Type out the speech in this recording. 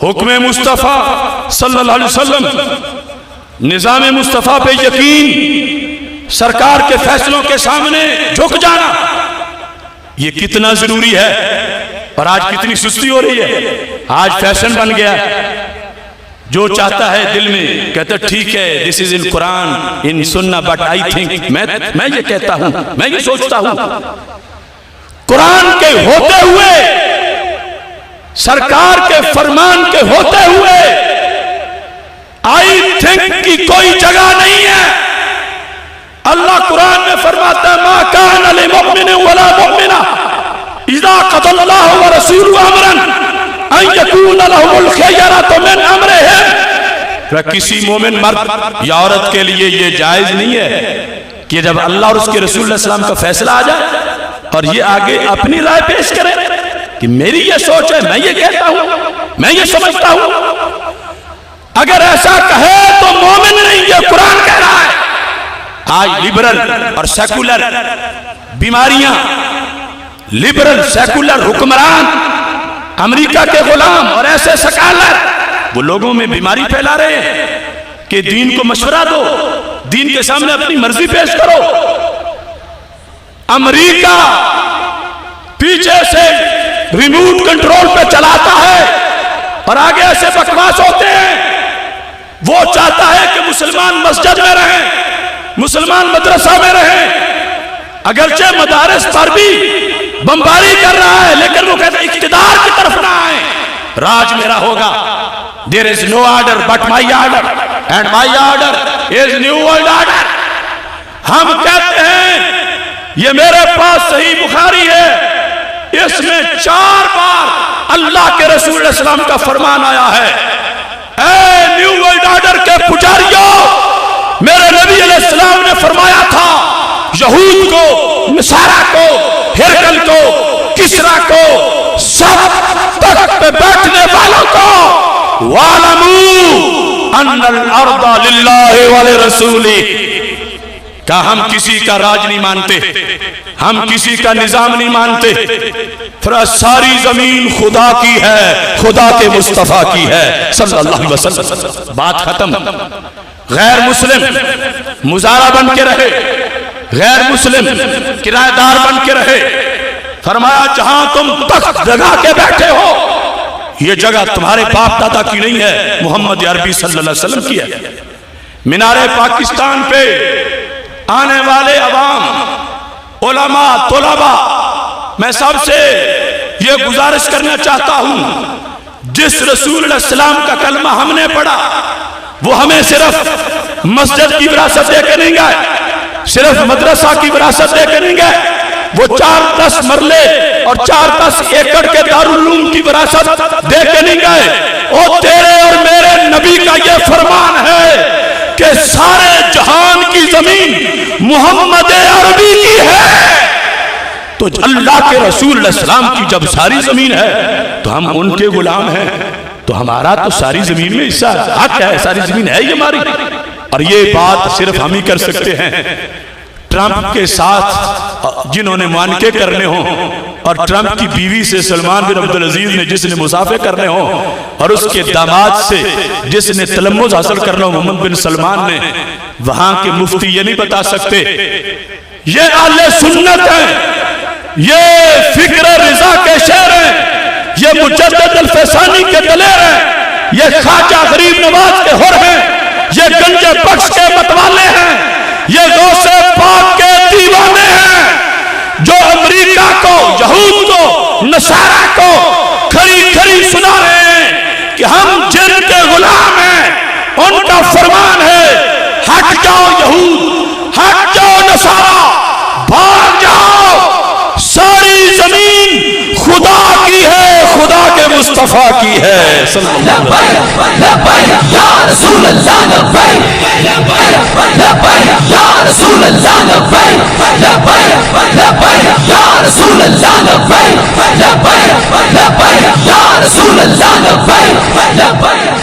حکم مصطفیٰ صلی اللہ علیہ وسلم، نظام مصطفیٰ پہ یقین، سرکار کے فیصلوں کے سامنے جھک جانا، یہ کتنا ضروری ہے۔ اور آج کتنی سستی ہو رہی ہے، آج فیشن بن گیا، جو چاہتا ہے دل میں کہتا ٹھیک ہے this is in Quran in Sunnah but I think میں یہ کہتا ہوں، میں یہ سوچتا ہوں۔ قرآن کے ہوتے ہوئے، سرکار کے فرمان کے ہوتے ہوئے I think کی کوئی جگہ نہیں ہے۔ اللہ قرآن میں فرماتا ہے ما کان لمؤمن ولا مؤمنہ اذا قضى الله ورسوله امرا ان يكون لهم الخيرة من امرهم۔ کسی مومن مرد یا عورت کے لیے یہ جائز نہیں ہے کہ جب اللہ اور اس کے رسول اللہ علیہ وسلم کا فیصلہ آ جائے اور یہ آگے اپنی رائے پیش کرے کہ میری یہ سوچ ہے، میں یہ کہتا ہوں، میں یہ سمجھتا ہوں۔ اگر ایسا کہے تو مومن نہیں، یہ قرآن کہہ رہا ہے۔ آج لبرل اور سیکولر بیماریاں، لبرل سیکولر حکمران، امریکہ کے غلام اور ایسے سکالر، وہ لوگوں میں بیماری پھیلا رہے ہیں کہ دین کو مشورہ دو، دین کے سامنے اپنی مرضی پیش کرو۔ امریکہ پیچھے سے ریموٹ کنٹرول پہ چلاتا ہے اور آگے ایسے بکواس ہوتے ہیں۔ وہ چاہتا ہے کہ مسلمان مسجد میں رہیں، مسلمان مدرسہ میں رہیں، اگرچہ مدارس پر بھی بمباری کر رہا ہے، لیکن وہ کہتا ہے اقتدار کی طرف نہ آئیں، راج میرا ہوگا۔ There is no order but my order and my order is new world order۔ ہم کہتے ہیں یہ میرے پاس صحیح بخاری ہے، اس میں 4 بار اللہ کے رسول علیہ السلام کا فرمان آیا ہے، اے نیو ورلڈ آرڈر کے پجاریوں، میرے نبی علیہ السلام نے فرمایا تھا یہود کو، نصارہ کو، ہرقل کو، کسرا کو، سب تخت پہ بیٹھنے والوں کو وَعْلَمُوا أَنَّ الْأَرْضَ لِلَّهِ وَلِرَسُولِهِ۔ کہ ہم کسی کا راج نہیں مانتے، ہم کسی کا نظام نہیں مانتے، پھر ساری زمین خدا کی ہے، خدا کے مصطفیٰ کی ہے صلی اللہ علیہ وسلم۔ بات ختم۔ غیر مسلم مزارع بن کے رہے، غیر مسلم کرایہ دار بن کے رہے، فرمایا جہاں تم تخت لگا کے بیٹھے ہو یہ جگہ تمہارے باپ دادا کی نہیں ہے، محمد عربی صلی اللہ علیہ وسلم کی ہے۔ مینار پاکستان پہ آنے والے عوام، علماء، طلباء، میں سب سے یہ گزارش کرنا چاہتا ہوں، جس رسول علیہ السلام کا کلمہ ہم نے پڑھا وہ ہمیں صرف مسجد کی وراثت دے کے نہیں گئے، صرف مدرسہ کی وراثت دے کے نہیں گئے، وہ 4-10 مرلے اور 4-10 ایکڑ کے دارالعلوم کی وراثت دے کے نہیں گئے۔ وہ تیرے اور میرے نبی کا یہ فرمان ہے کہ سارے جہان کی زمین محمد عربی کی ہے، تو اللہ کے رسول علیہ السلام کی جب ساری زمین ہے تو ہم ان کے غلام ہیں، تو ہمارا تو ساری زمین میں حصہ ہے، حق ہے، ساری زمین ہے یہ ہماری۔ اور یہ بات صرف ہم ہی کر سکتے ہیں۔ ٹرمپ کے ساتھ جنہوں نے معانقے کرنے ہوں، اور ٹرمپ کی بیوی سے سلمان بن عبدالعزیز نے جس نے مسافے کرنے ہوں، اور اس کے داماد سے جس نے تلمذ حاصل کرنا ہو محمد بن سلمان نے، وہاں کے مفتی یہ نہیں بتا سکتے یہ اہل سنت ہیں، یہ فکر رضا کے شعر ہیں، یہ مجدد الفسانی کے دلیر ہیں، یہ خواجہ غریب نواز کے حر ہیں، یہ گنج بخش کے متوالے ہیں، یہ غوث پاک کے دیوانے ہیں، جو امریکہ کو، یہود کو، نصارہ کو کھری کھری سنا رہے ہیں کہ ہم جن کے غلام ہیں۔ ان کا فرمان ہے ہٹ جاؤ یہود، ہٹ جاؤ نصارہ، بھاگ جاؤ، ساری زمین خدا کی ہے، خدا کے مصطفیٰ کی ہے صلی اللہ علیہ وسلم۔ لبیک یا رسول اللہ، لبیک لبیک یا رسول اللہ، لبیک لبیک یا رسول اللہ، لبیک لبیک یا رسول اللہ، لبیک لبیک